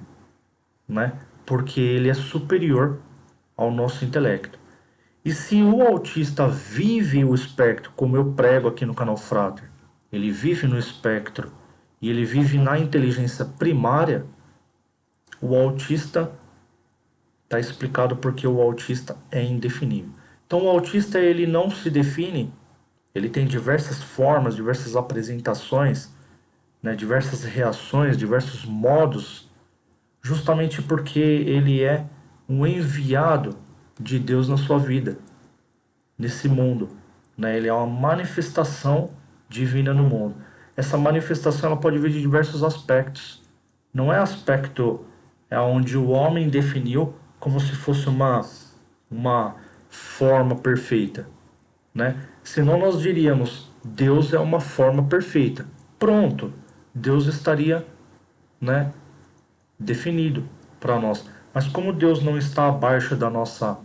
Speaker 1: né? Porque ele é superior ao nosso intelecto. E se o autista vive o espectro, como eu prego aqui no canal Frater, ele vive no espectro e ele vive na inteligência primária, o autista está explicado porque o autista é indefinível. Então o autista ele não se define, ele tem diversas formas, diversas apresentações, né, diversas reações, diversos modos, justamente porque ele é um enviado de Deus na sua vida, nesse mundo, né? Ele é uma manifestação divina no mundo. Essa manifestação ela pode vir de diversos aspectos. Não é aspecto onde o homem definiu como se fosse uma forma perfeita, né? Senão nós diríamos Deus é uma forma perfeita. Pronto, Deus estaria, né, definido para nós. Mas como Deus não está abaixo da nossa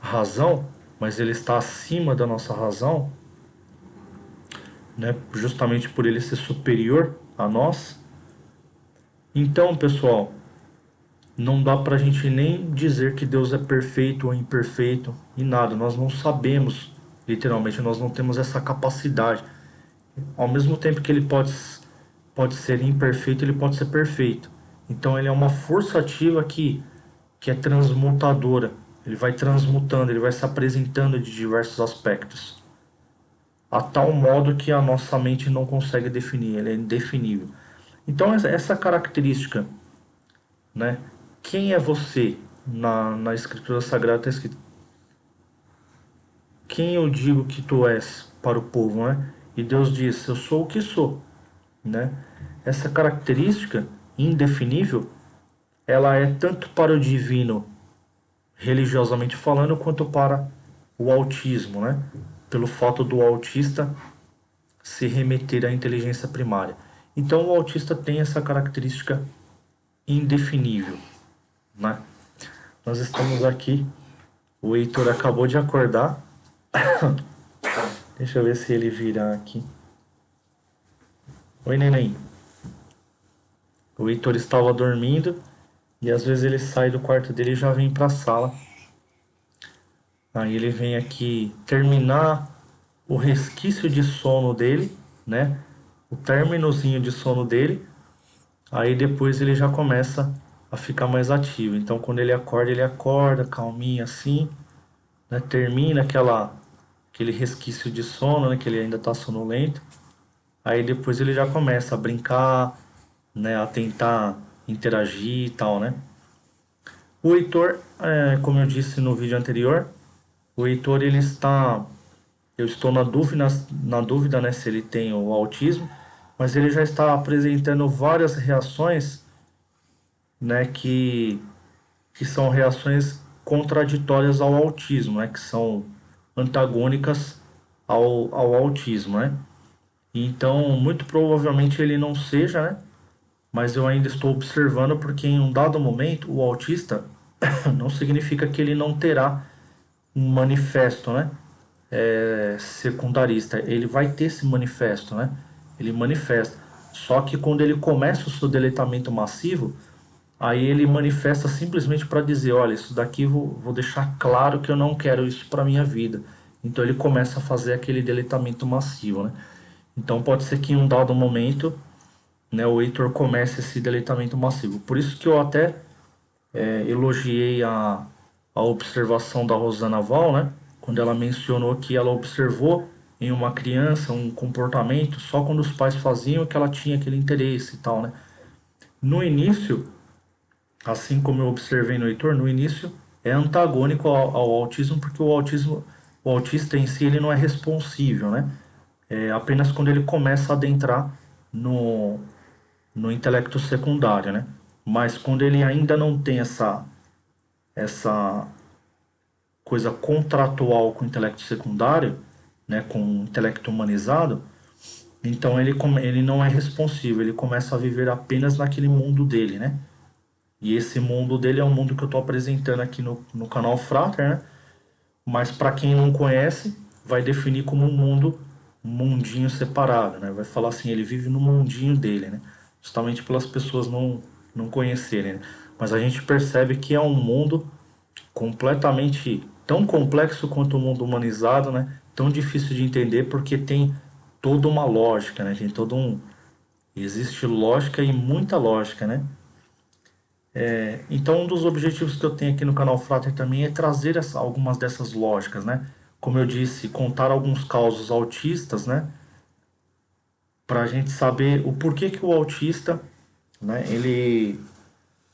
Speaker 1: razão, mas ele está acima da nossa razão, né? Justamente por ele ser superior a nós. Então, pessoal, não dá para a gente nem dizer que Deus é perfeito ou imperfeito e nada. Nós não sabemos, literalmente, nós não temos essa capacidade. Ao mesmo tempo que ele pode ser imperfeito, ele pode ser perfeito. Então, ele é uma força ativa que é transmutadora. Ele vai transmutando, ele vai se apresentando de diversos aspectos, a tal modo que a nossa mente não consegue definir, ele é indefinível. Então essa característica, né? Quem é você? Na Escritura Sagrada está escrito: quem eu digo que tu és para o povo, né? E Deus diz: eu sou o que sou, né? Essa característica indefinível, ela é tanto para o divino, religiosamente falando, quanto para o autismo, né? Pelo fato do autista se remeter à inteligência primária. Então o autista tem essa característica indefinível, né? Nós estamos aqui, o Heitor acabou de acordar. Deixa eu ver se ele virar aqui. Oi, neném. O Heitor estava dormindo e às vezes ele sai do quarto dele e já vem para a sala. Aí ele vem aqui terminar o resquício de sono dele, né? O términozinho de sono dele. Aí depois ele já começa a ficar mais ativo. Então quando ele acorda calminho assim, né? Termina aquele resquício de sono, né? Que ele ainda está sonolento. Aí depois ele já começa a brincar, né? A tentar interagir e tal, né? O Heitor, como eu disse no vídeo anterior, o Heitor ele está, eu estou na dúvida, né, se ele tem o autismo, mas ele já está apresentando várias reações, né, que são reações contraditórias ao autismo, né, que são antagônicas ao autismo, né? Então, muito provavelmente ele não seja, né? Mas eu ainda estou observando porque em um dado momento o autista não significa que ele não terá um manifesto, né? Secundarista. Ele vai ter esse manifesto, né? Ele manifesta. Só que quando ele começa o seu deletamento massivo, aí ele manifesta simplesmente para dizer, olha, isso daqui vou deixar claro que eu não quero isso para minha vida. Então ele começa a fazer aquele deletamento massivo, né? Então pode ser que em um dado momento, né, o Heitor comece esse deletamento massivo. Por isso que eu até elogiei a observação da Rosana Val, né? Quando ela mencionou que ela observou em uma criança um comportamento só quando os pais faziam que ela tinha aquele interesse e tal, né? No início, assim como eu observei no Heitor, no início é antagônico ao autismo, porque o autista em si ele não é responsível, né? É apenas quando ele começa a adentrar no, no intelecto secundário, né? Mas quando ele ainda não tem essa coisa contratual com o intelecto secundário, né, com o intelecto humanizado, então ele não é responsivo, ele começa a viver apenas naquele mundo dele, né? E esse mundo dele é um mundo que eu estou apresentando aqui no canal Frater, né? Mas para quem não conhece, vai definir como um mundinho separado, né? Vai falar assim, ele vive no mundinho dele, né? Justamente pelas pessoas não conhecerem, né? Mas a gente percebe que é um mundo completamente tão complexo quanto o mundo humanizado, né? Tão difícil de entender porque tem toda uma lógica, né? Tem todo um existe lógica e muita lógica, né? Então, um dos objetivos que eu tenho aqui no canal Frater também é trazer algumas dessas lógicas, né? Como eu disse, contar alguns causos autistas, né? Para a gente saber o porquê que o autista, né? Ele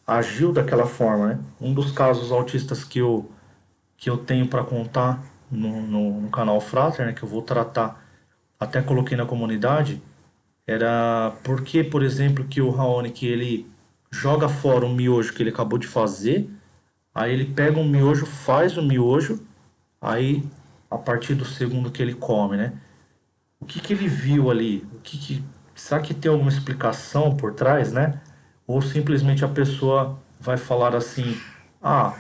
Speaker 1: agiu daquela forma, né? Um dos casos autistas que eu tenho para contar no canal Frater, né? Que eu vou tratar, até coloquei na comunidade, era porque, por exemplo, que o Raoni, que ele joga fora um miojo que ele acabou de fazer. Aí ele pega um miojo, faz o miojo, aí a partir do segundo que ele come, né? O que que ele viu ali? Será que tem alguma explicação por trás, né? Ou simplesmente a pessoa vai falar assim: "Ah,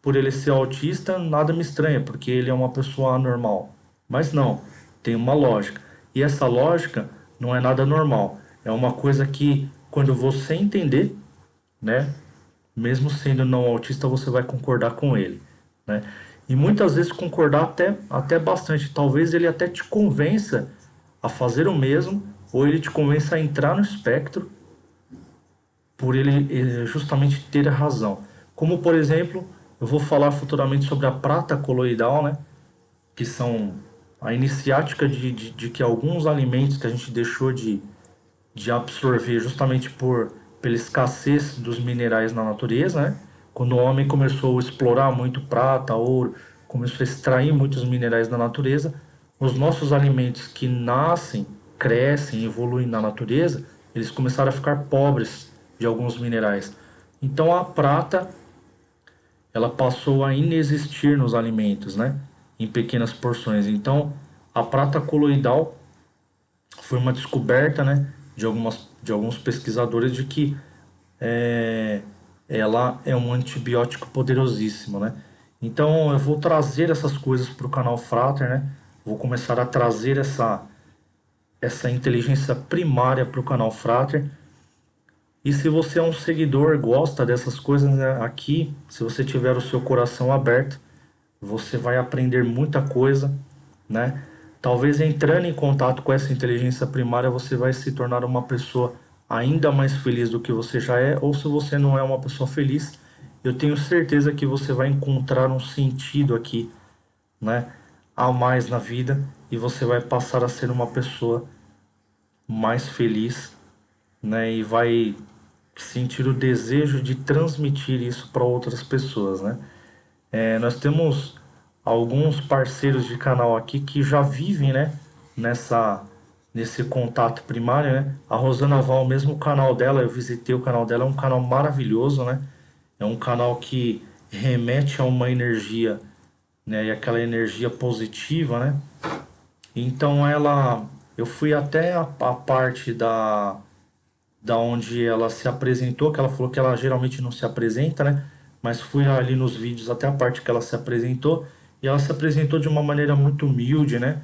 Speaker 1: por ele ser autista, nada me estranha, porque ele é uma pessoa anormal". Mas não, tem uma lógica. E essa lógica não é nada normal. É uma coisa que quando você entender, né? Mesmo sendo não autista, você vai concordar com ele, né? E muitas vezes concordar até bastante. Talvez ele até te convença a fazer o mesmo, ou ele te convença a entrar no espectro por ele justamente ter a razão. Como, por exemplo, eu vou falar futuramente sobre a prata coloidal, né? Que são a iniciática de que alguns alimentos que a gente deixou de absorver justamente pela escassez dos minerais na natureza, né? Quando o homem começou a explorar muito prata, ouro, começou a extrair muitos minerais da natureza, os nossos alimentos que nascem, crescem, evoluem na natureza, eles começaram a ficar pobres de alguns minerais. Então a prata, ela passou a inexistir nos alimentos, né? Em pequenas porções. Então a prata coloidal foi uma descoberta, né, de alguns pesquisadores de que é, ela é um antibiótico poderosíssimo, né? Então eu vou trazer essas coisas para o canal Frater, né? Vou começar a trazer essa inteligência primária para o canal Frater. E se você é um seguidor, gosta dessas coisas, né, aqui, se você tiver o seu coração aberto, você vai aprender muita coisa, né? Talvez entrando em contato com essa inteligência primária, você vai se tornar uma pessoa ainda mais feliz do que você já é, ou se você não é uma pessoa feliz, eu tenho certeza que você vai encontrar um sentido aqui, né? A mais na vida e você vai passar a ser uma pessoa mais feliz, né? E vai sentir o desejo de transmitir isso para outras pessoas, né? Nós temos alguns parceiros de canal aqui que já vivem, né, nesse contato primário, né? A Rosana Val, mesmo o canal dela, eu visitei o canal dela, é um canal maravilhoso, né? É um canal que remete a uma energia, né, e aquela energia positiva, né? Então eu fui até a parte da onde ela se apresentou, que ela falou que ela geralmente não se apresenta, né? Mas fui ali nos vídeos até a parte que ela se apresentou, e ela se apresentou de uma maneira muito humilde, né?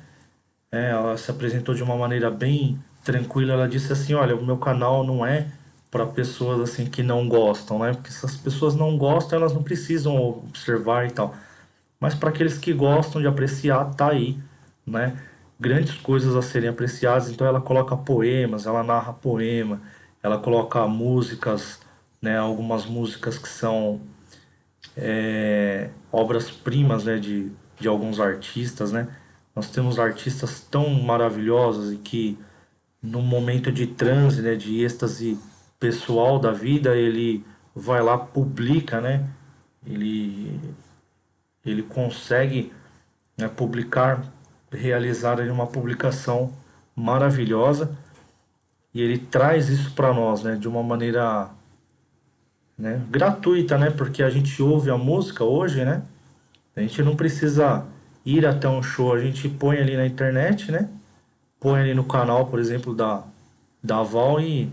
Speaker 1: Ela se apresentou de uma maneira bem tranquila. Ela disse assim: "Olha, o meu canal não é para pessoas assim que não gostam, né? Porque se as pessoas não gostam, elas não precisam observar e tal. Mas para aqueles que gostam de apreciar, tá aí, né? Grandes coisas a serem apreciadas. Então ela coloca poemas, ela narra poema, ela coloca músicas, né? Algumas músicas que são obras-primas, né? De alguns artistas, né? Nós temos artistas tão maravilhosos e que no momento de transe, né? De êxtase pessoal da vida, ele vai lá, publica, né? Ele, ele consegue, né, publicar, realizar ali uma publicação maravilhosa e ele traz isso para nós, né, de uma maneira, né, gratuita, né, porque a gente ouve a música hoje, né, a gente não precisa ir até um show, a gente põe ali na internet, né, põe ali no canal, por exemplo, da Val e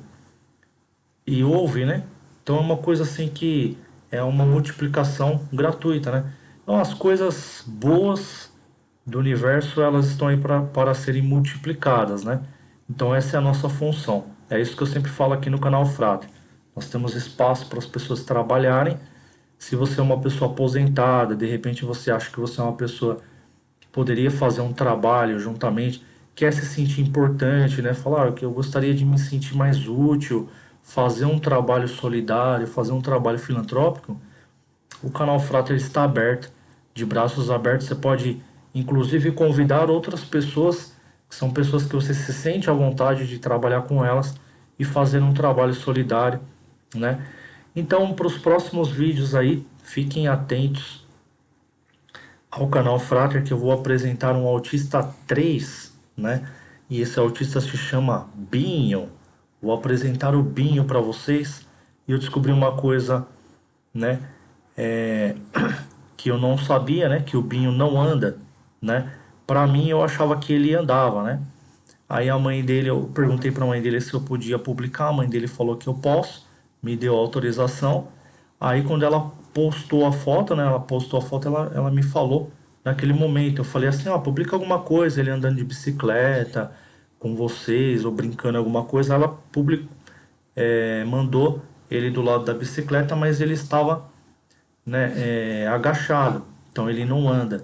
Speaker 1: ouve, né, Então é uma coisa assim que é uma multiplicação gratuita, né? Então as coisas boas do universo, elas estão aí para serem multiplicadas, né? Então essa é a nossa função. É isso que eu sempre falo aqui no canal Frater. Nós temos espaço para as pessoas trabalharem. Se você é uma pessoa aposentada, de repente você acha que você é uma pessoa que poderia fazer um trabalho juntamente, quer se sentir importante, né? Falar que eu gostaria de me sentir mais útil, fazer um trabalho solidário, fazer um trabalho filantrópico, o canal Frater está aberto, de braços abertos. Você pode, inclusive, convidar outras pessoas, que são pessoas que você se sente à vontade de trabalhar com elas e fazer um trabalho solidário, né? Então, para os próximos vídeos aí, fiquem atentos ao canal Frater, que eu vou apresentar um autista 3, né? E esse autista se chama Binho. Vou apresentar o Binho para vocês e eu descobri uma coisa, né? É, que eu não sabia, né? Que o Binho não anda, né? Para mim, eu achava que ele andava, né? Aí a mãe dele, eu perguntei para a mãe dele se eu podia publicar, a mãe dele falou que eu posso, me deu autorização. Aí quando ela postou a foto, né? Ela postou a foto, ela me falou naquele momento. Eu falei assim, ó, publica alguma coisa, ele andando de bicicleta com vocês ou brincando alguma coisa. Ela mandou ele do lado da bicicleta, mas ele estava, né, agachado, então ele não anda.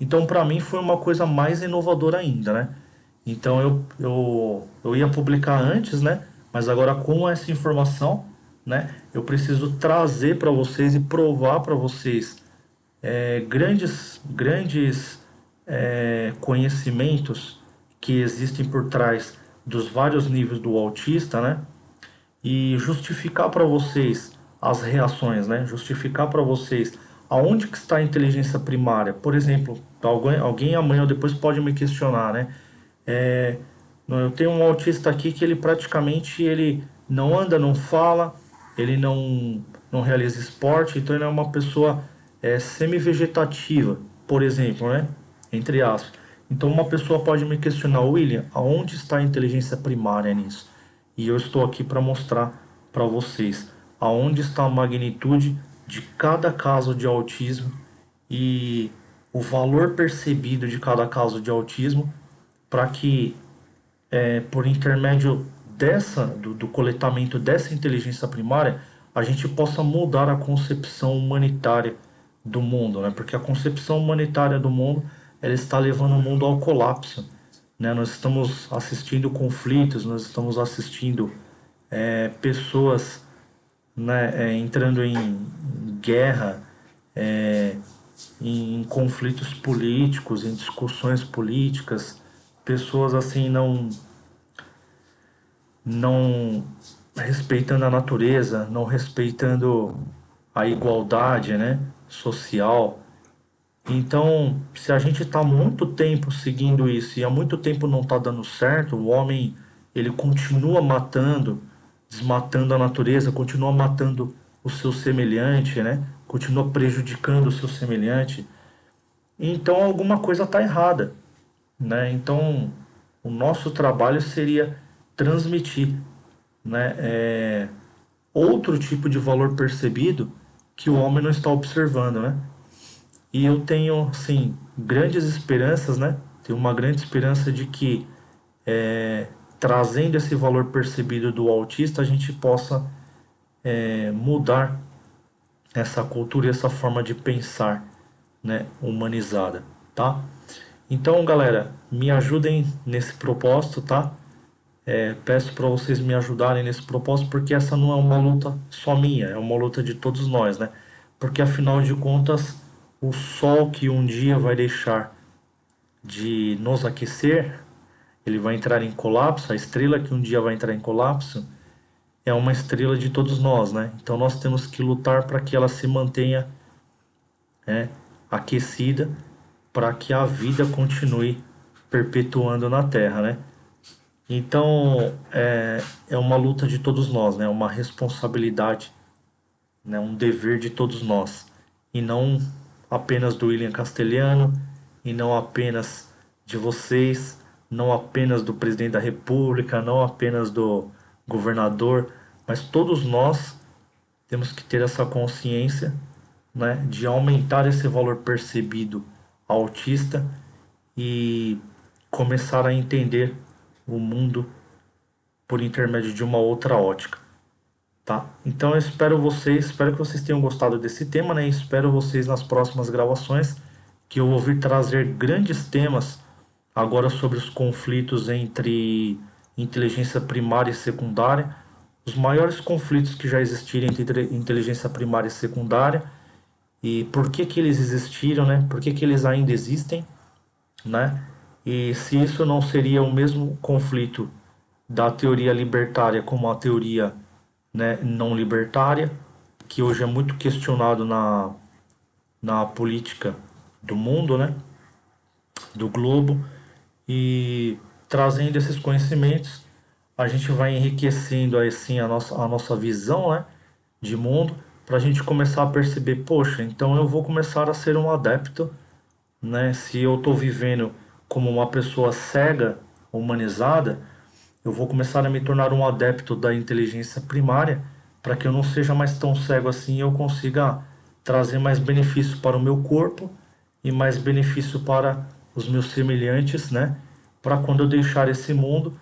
Speaker 1: Então para mim foi uma coisa mais inovadora ainda, né? Então eu ia publicar antes, né? Mas agora com essa informação, né? Eu preciso trazer para vocês e provar para vocês grandes conhecimentos que existem por trás dos vários níveis do autista, né? E justificar para vocês as reações, né? Justificar para vocês aonde que está a inteligência primária. Por exemplo, alguém amanhã ou depois pode me questionar, né? É, eu tenho um autista aqui que ele praticamente ele não anda, não fala, ele não realiza esporte, então ele é uma pessoa semi-vegetativa, por exemplo, né? Entre aspas. Então uma pessoa pode me questionar, William, aonde está a inteligência primária nisso? E eu estou aqui para mostrar para vocês aonde está a magnitude de cada caso de autismo e o valor percebido de cada caso de autismo para que, por intermédio do coletamento dessa inteligência primária, a gente possa mudar a concepção humanitária do mundo, né? Porque a concepção humanitária do mundo ela está levando o mundo ao colapso, né? Nós estamos assistindo conflitos, nós estamos assistindo pessoas, né, entrando em guerra, é, em conflitos políticos, em discussões políticas, pessoas assim não respeitando a natureza, não respeitando a igualdade, né, social. Então, se a gente está muito tempo seguindo isso e há muito tempo não está dando certo, o homem ele continua matando, desmatando a natureza, continua matando o seu semelhante, né? Continua prejudicando o seu semelhante. Então, alguma coisa está errada, né? Então, o nosso trabalho seria transmitir, né, outro tipo de valor percebido que o homem não está observando, né? E eu tenho, sim, grandes esperanças, né? Tenho uma grande esperança de que, trazendo esse valor percebido do autista, a gente possa mudar essa cultura e essa forma de pensar, né? Humanizada, tá? Então, galera, me ajudem nesse propósito, tá? Peço para vocês me ajudarem nesse propósito, porque essa não é uma luta só minha, é uma luta de todos nós, né? Porque afinal de contas, o sol que um dia vai deixar de nos aquecer, ele vai entrar em colapso, a estrela que um dia vai entrar em colapso é uma estrela de todos nós, né? Então nós temos que lutar para que ela se mantenha, né, aquecida, para que a vida continue perpetuando na Terra, né? Então é uma luta de todos nós, né? Uma responsabilidade, né? Um dever de todos nós e não apenas do William Castelhano e não apenas de vocês, não apenas do presidente da República, não apenas do governador, mas todos nós temos que ter essa consciência, né, de aumentar esse valor percebido ao autista e começar a entender o mundo por intermédio de uma outra ótica, tá? Então eu espero que vocês tenham gostado desse tema, né? Espero vocês nas próximas gravações, que eu vou vir trazer grandes temas agora sobre os conflitos entre inteligência primária e secundária, os maiores conflitos que já existiram entre inteligência primária e secundária e por que que eles existiram, né? Por que que eles ainda existem, né? E se isso não seria o mesmo conflito da teoria libertária como a teoria, né, não libertária, que hoje é muito questionado na política do mundo, né, do globo, e trazendo esses conhecimentos, a gente vai enriquecendo assim a nossa visão, né, de mundo, para a gente começar a perceber, poxa, então eu vou começar a ser um adepto, né, se eu estou vivendo como uma pessoa cega, humanizada, eu vou começar a me tornar um adepto da inteligência primária para que eu não seja mais tão cego assim e eu consiga trazer mais benefício para o meu corpo e mais benefício para os meus semelhantes, né? Para quando eu deixar esse mundo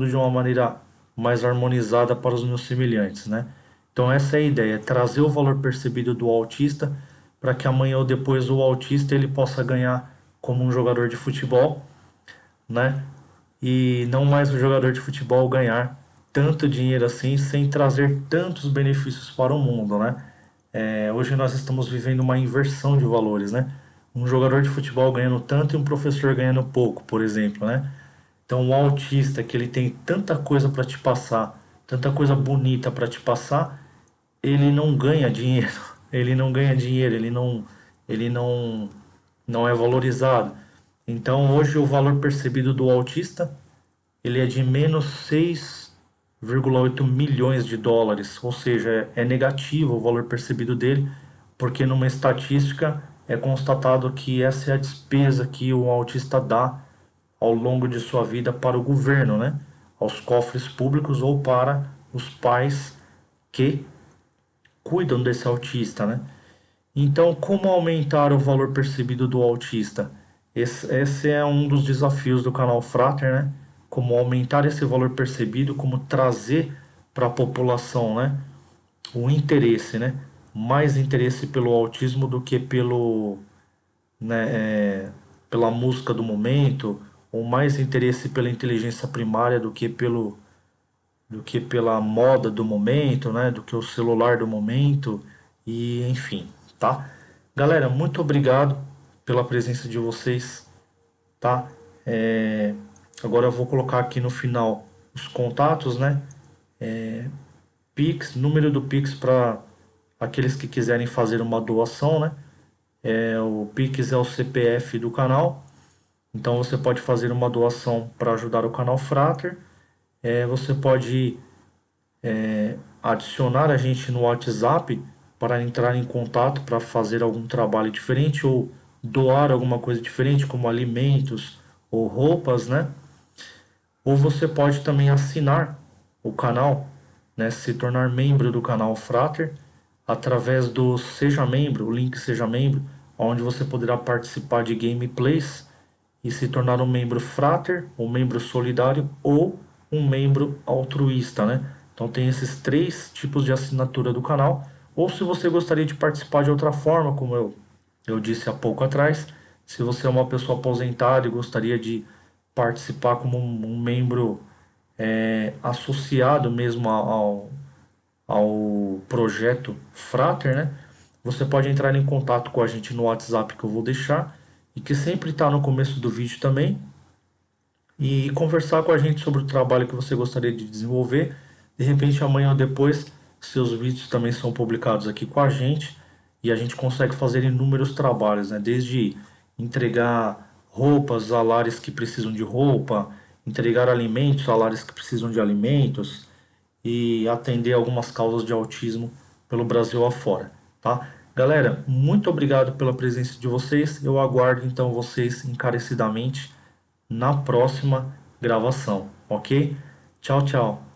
Speaker 1: de uma maneira mais harmonizada para os meus semelhantes, né? Então essa é a ideia, trazer o valor percebido do autista para que amanhã ou depois o autista ele possa ganhar como um jogador de futebol, né? E não mais o jogador de futebol ganhar tanto dinheiro assim sem trazer tantos benefícios para o mundo, né? Hoje nós estamos vivendo uma inversão de valores, né? Um jogador de futebol ganhando tanto e um professor ganhando pouco, por exemplo, né? Então o autista que ele tem tanta coisa para te passar, tanta coisa bonita para te passar, ele não ganha dinheiro, ele não ganha dinheiro, ele não é valorizado. Então hoje o valor percebido do autista ele é de menos 6,8 milhões de dólares, ou seja, é negativo o valor percebido dele, porque numa estatística é constatado que essa é a despesa que o autista dá ao longo de sua vida para o governo, né? Aos cofres públicos ou para os pais que cuidam desse autista, né? Então, como aumentar o valor percebido do autista? Esse é um dos desafios do canal Frater, né? Como aumentar esse valor percebido, como trazer para a população, né? O interesse, né? Mais interesse pelo autismo do que né, pela música do momento, ou mais interesse pela inteligência primária do que pela moda do momento, né? Do que o celular do momento e enfim, tá? Galera, muito obrigado pela presença de vocês, tá? É, Agora eu vou colocar aqui no final os contatos, né? Pix, número do Pix para aqueles que quiserem fazer uma doação, né? O Pix é o CPF do canal, então você pode fazer uma doação para ajudar o canal Frater. Você pode adicionar a gente no WhatsApp para entrar em contato para fazer algum trabalho diferente ou doar alguma coisa diferente, como alimentos ou roupas, né? Ou você pode também assinar o canal, né? Se tornar membro do canal Frater através do Seja Membro, o link Seja Membro, onde você poderá participar de gameplays e se tornar um membro Frater, um membro solidário ou um membro altruísta, né? Então tem esses três tipos de assinatura do canal. Ou se você gostaria de participar de outra forma, como eu disse há pouco atrás, se você é uma pessoa aposentada e gostaria de participar como um membro associado mesmo ao projeto Frater, né? Você pode entrar em contato com a gente no WhatsApp que eu vou deixar e que sempre está no começo do vídeo também e conversar com a gente sobre o trabalho que você gostaria de desenvolver. De repente, amanhã ou depois, seus vídeos também são publicados aqui com a gente e a gente consegue fazer inúmeros trabalhos, né? Desde entregar roupas a lares que precisam de roupa, entregar alimentos a lares que precisam de alimentos e atender algumas causas de autismo pelo Brasil afora, tá? Galera, muito obrigado pela presença de vocês. Eu aguardo então vocês encarecidamente na próxima gravação, ok? Tchau, tchau.